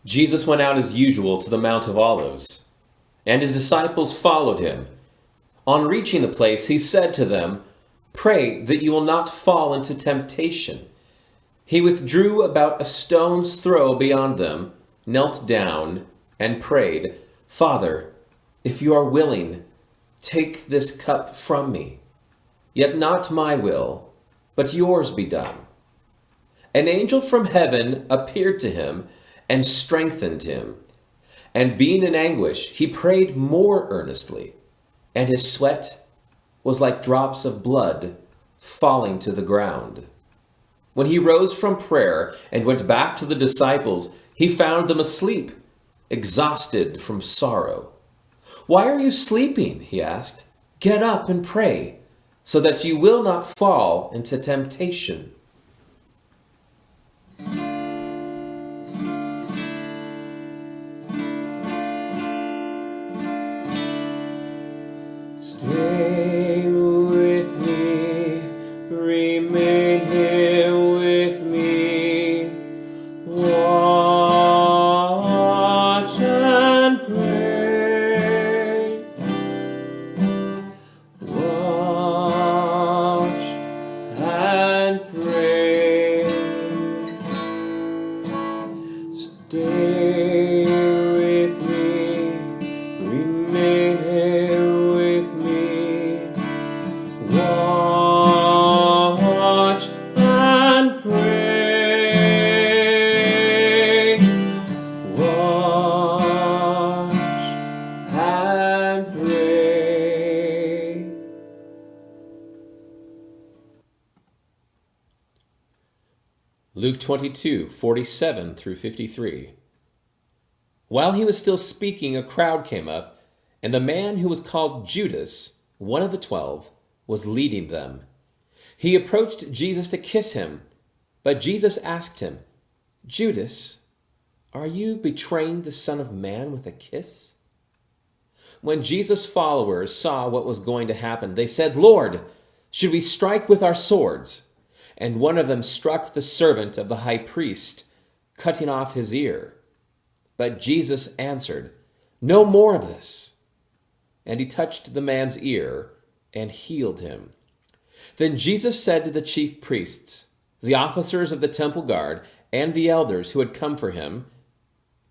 Jesus went out as usual to the Mount of Olives, and his disciples followed him. On reaching the place, he said to them, "Pray that you will not fall into temptation." He withdrew about a stone's throw beyond them, knelt down, and prayed, "Father, if you are willing, take this cup from me. Yet not my will, but yours be done." An angel from heaven appeared to him and strengthened him. And being in anguish, he prayed more earnestly, and his sweat was like drops of blood falling to the ground. When he rose from prayer and went back to the disciples, he found them asleep, exhausted from sorrow. "Why are you sleeping?" he asked. "Get up and pray, so that you will not fall into temptation." Stay with me, remain here with me, watch and pray, watch and pray, stay with me, remain here with me, watch and pray, watch and pray. Luke 22:47 through 53. While he was still speaking, a crowd came up, and the man who was called Judas, one of the 12, was leading them. He approached Jesus to kiss him, but Jesus asked him, "Judas, are you betraying the Son of Man with a kiss?" When Jesus' followers saw what was going to happen, they said, "Lord, should we strike with our swords?" And one of them struck the servant of the high priest, cutting off his ear. But Jesus answered, "No more of this." And he touched the man's ear and healed him. Then Jesus said to the chief priests, the officers of the temple guard, and the elders who had come for him,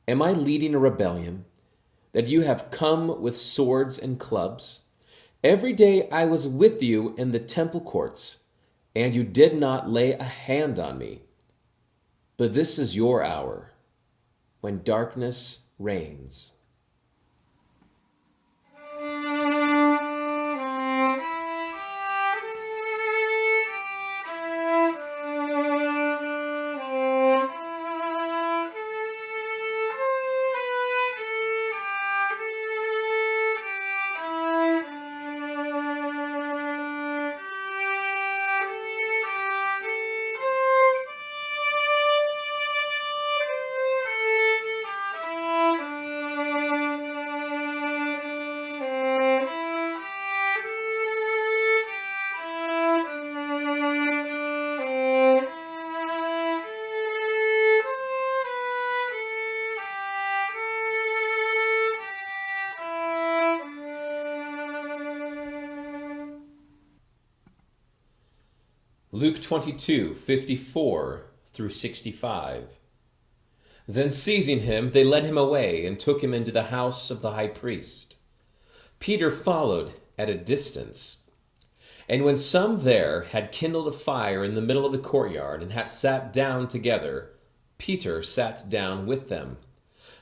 "Am I leading a rebellion, that you have come with swords and clubs? Every day I was with you in the temple courts, and you did not lay a hand on me. But this is your hour, when darkness reigns." Luke 22:54 through 65. Then seizing him, they led him away and took him into the house of the high priest. Peter followed at a distance. And when some there had kindled a fire in the middle of the courtyard and had sat down together, Peter sat down with them.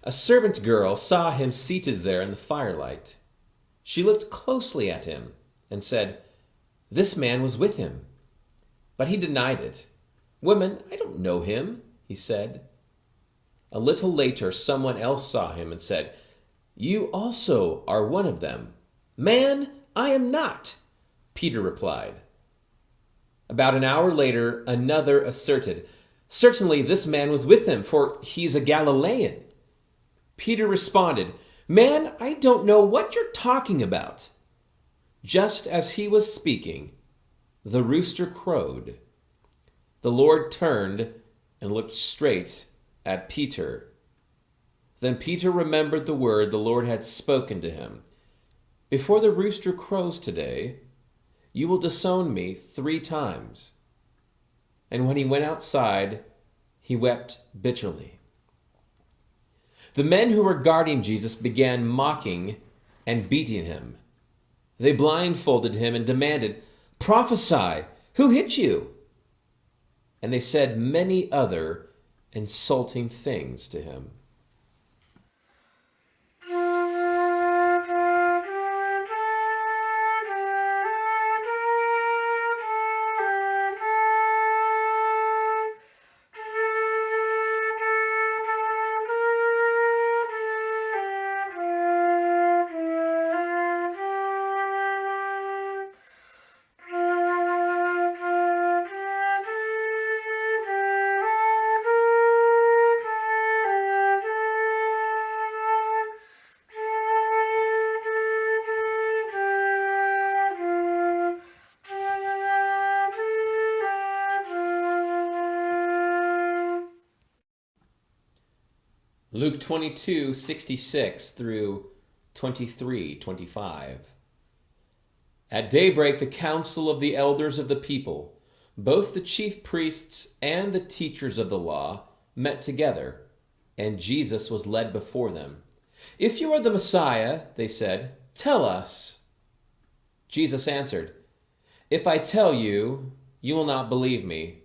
A servant girl saw him seated there in the firelight. She looked closely at him and said, "This man was with him." But he denied it. "Woman, I don't know him," he said. A little later, someone else saw him and said, "You also are one of them." "Man, I am not," Peter replied. About an hour later, another asserted, "Certainly this man was with him, for he's a Galilean." Peter responded, "Man, I don't know what you're talking about." Just as he was speaking, the rooster crowed. The Lord turned and looked straight at Peter. Then Peter remembered the word the Lord had spoken to him. Before the rooster crows today, you will disown me 3 times. And when he went outside, he wept bitterly. The men who were guarding Jesus began mocking and beating him. They blindfolded him and demanded, "Prophesy, who hit you?" And they said many other insulting things to him. Luke 22:66 through 23:25. At daybreak, the council of the elders of the people, both the chief priests and the teachers of the law, met together, and Jesus was led before them. "If you are the Messiah," they said, "tell us." Jesus answered, "If I tell you, you will not believe me.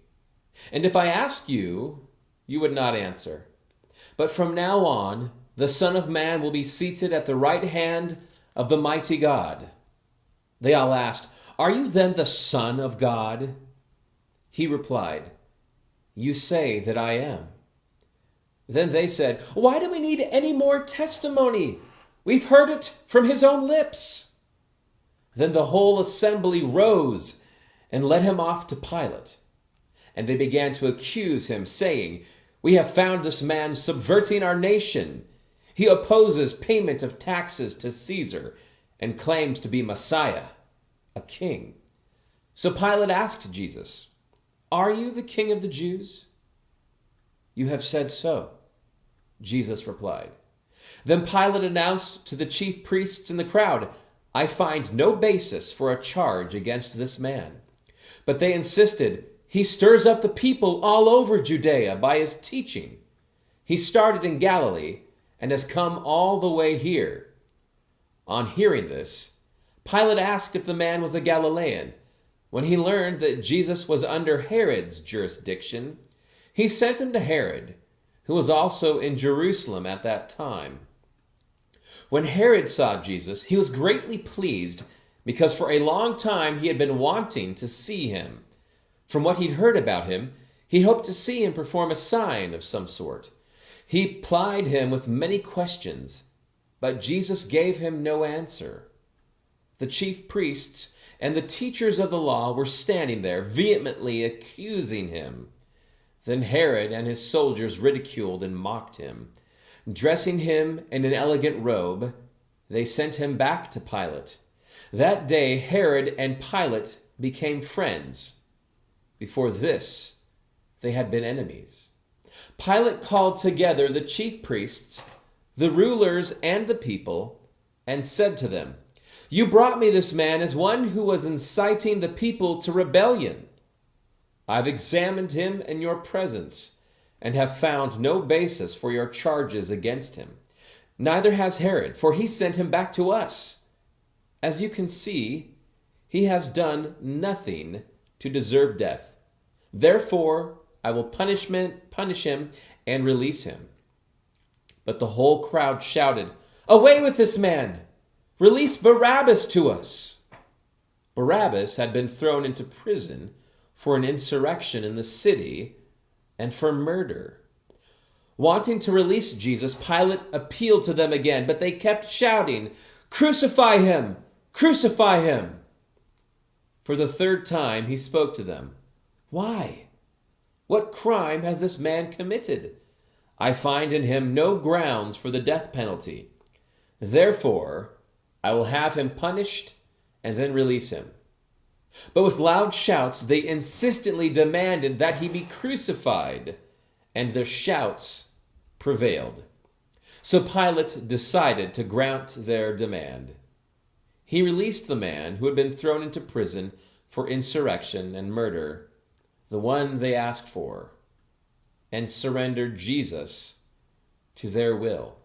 And if I ask you, you would not answer. But from now on, the Son of Man will be seated at the right hand of the mighty God." They all asked, "Are you then the Son of God?" He replied, "You say that I am." Then they said, "Why do we need any more testimony? We've heard it from his own lips." Then the whole assembly rose and led him off to Pilate. And they began to accuse him, saying, "We have found this man subverting our nation. He opposes payment of taxes to Caesar and claims to be Messiah, a king." So Pilate asked Jesus, "Are you the king of the Jews?" "You have said so," Jesus replied. Then Pilate announced to the chief priests and the crowd, "I find no basis for a charge against this man." But they insisted, "He stirs up the people all over Judea by his teaching. He started in Galilee and has come all the way here." On hearing this, Pilate asked if the man was a Galilean. When he learned that Jesus was under Herod's jurisdiction, he sent him to Herod, who was also in Jerusalem at that time. When Herod saw Jesus, he was greatly pleased because for a long time he had been wanting to see him. From what he'd heard about him, he hoped to see him perform a sign of some sort. He plied him with many questions, but Jesus gave him no answer. The chief priests and the teachers of the law were standing there, vehemently accusing him. Then Herod and his soldiers ridiculed and mocked him. Dressing him in an elegant robe, they sent him back to Pilate. That day, Herod and Pilate became friends. Before this, they had been enemies. Pilate called together the chief priests, the rulers, and the people, and said to them, "You brought me this man as one who was inciting the people to rebellion. I've examined him in your presence and have found no basis for your charges against him. Neither has Herod, for he sent him back to us. As you can see, he has done nothing to deserve death. Therefore, I will punish him and release him." But the whole crowd shouted, "Away with this man! Release Barabbas to us!" Barabbas had been thrown into prison for an insurrection in the city and for murder. Wanting to release Jesus, Pilate appealed to them again, but they kept shouting, "Crucify him! Crucify him!" For the third time he spoke to them. "Why? What crime has this man committed? I find in him no grounds for the death penalty. Therefore, I will have him punished and then release him." But with loud shouts, they insistently demanded that he be crucified, and their shouts prevailed. So Pilate decided to grant their demand. He released the man who had been thrown into prison for insurrection and murder, the one they asked for, and surrendered Jesus to their will.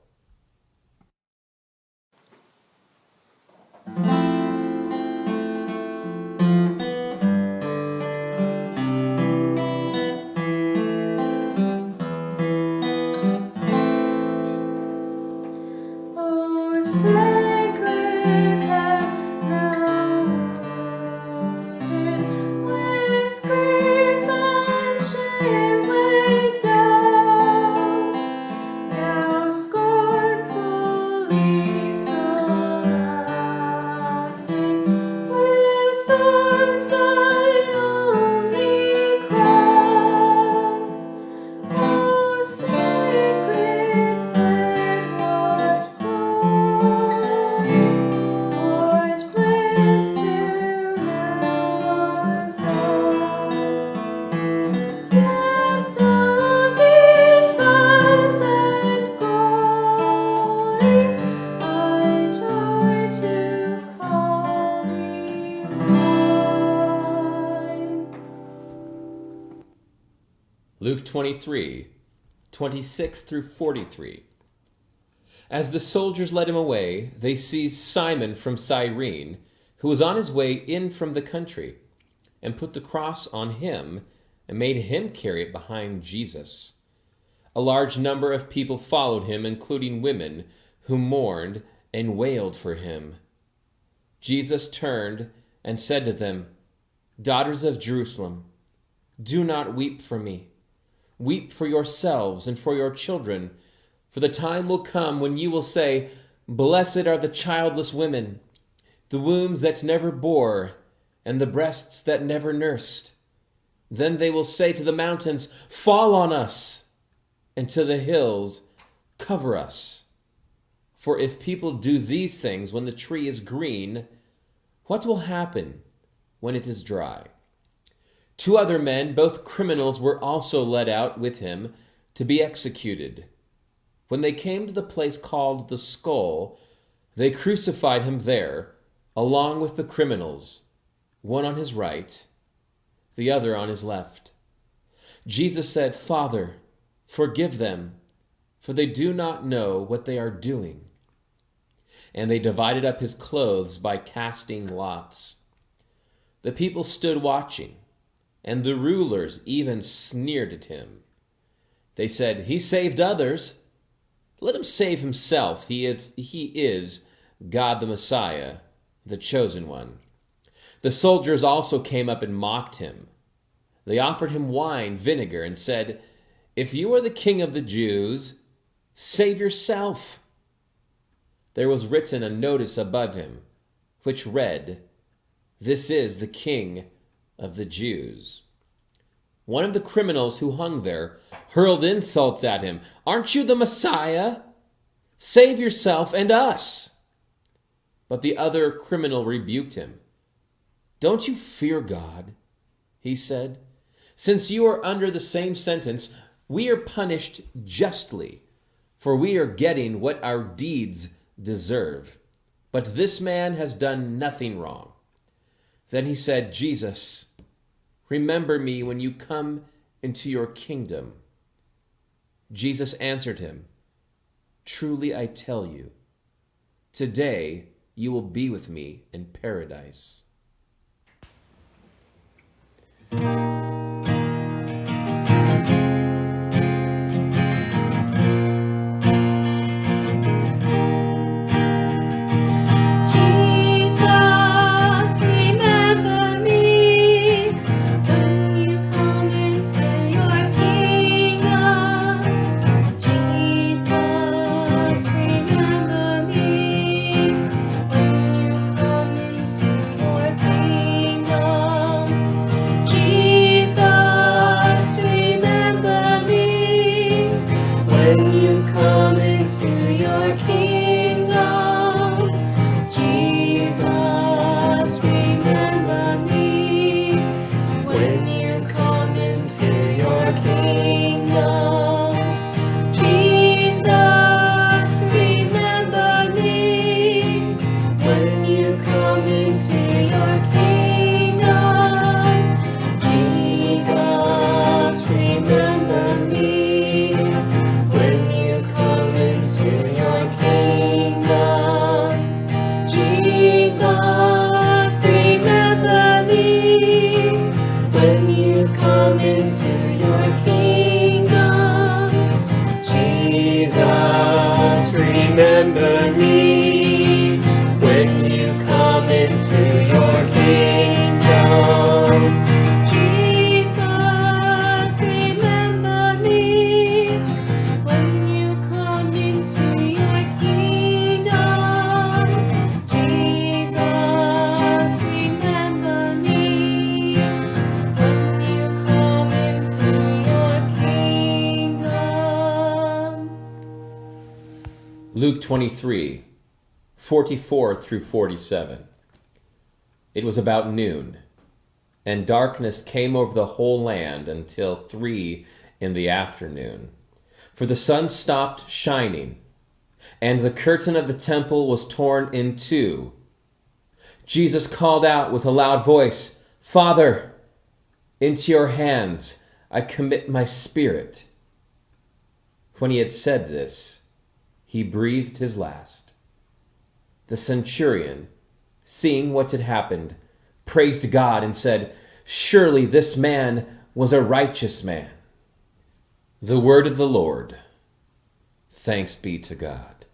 Luke 23, 26 through 43. As the soldiers led him away, they seized Simon from Cyrene, who was on his way in from the country, and put the cross on him and made him carry it behind Jesus. A large number of people followed him, including women who mourned and wailed for him. Jesus turned and said to them, "Daughters of Jerusalem, do not weep for me. Weep for yourselves and for your children, for the time will come when you will say, 'Blessed are the childless women, the wombs that never bore, and the breasts that never nursed.' Then they will say to the mountains, 'Fall on us,' and to the hills, 'Cover us.' For if people do these things when the tree is green, what will happen when it is dry?" 2 other men, both criminals, were also led out with him to be executed. When they came to the place called the Skull, they crucified him there, along with the criminals, one on his right, the other on his left. Jesus said, "Father, forgive them, for they do not know what they are doing." And they divided up his clothes by casting lots. The people stood watching, and the rulers even sneered at him. They said, "He saved others. Let him save himself, if he is God the Messiah, the chosen one." The soldiers also came up and mocked him. They offered him wine, vinegar, and said, "If you are the king of the Jews, save yourself." There was written a notice above him, which read, "This is the King of the Jews." One of the criminals who hung there hurled insults at him. "Aren't you the Messiah? Save yourself and us." But the other criminal rebuked him. "Don't you fear God?" he said. "Since you are under the same sentence, we are punished justly, for we are getting what our deeds deserve. But this man has done nothing wrong." Then he said, "Jesus, remember me when you come into your kingdom." Jesus answered him, "Truly I tell you, today you will be with me in paradise." Luke 23, 44 through 47. It was about noon, and darkness came over the whole land until 3 in the afternoon. For the sun stopped shining, and the curtain of the temple was torn in two. Jesus called out with a loud voice, "Father, into your hands I commit my spirit." When he had said this, he breathed his last. The centurion, seeing what had happened, praised God and said, "Surely this man was a righteous man." The word of the Lord. Thanks be to God.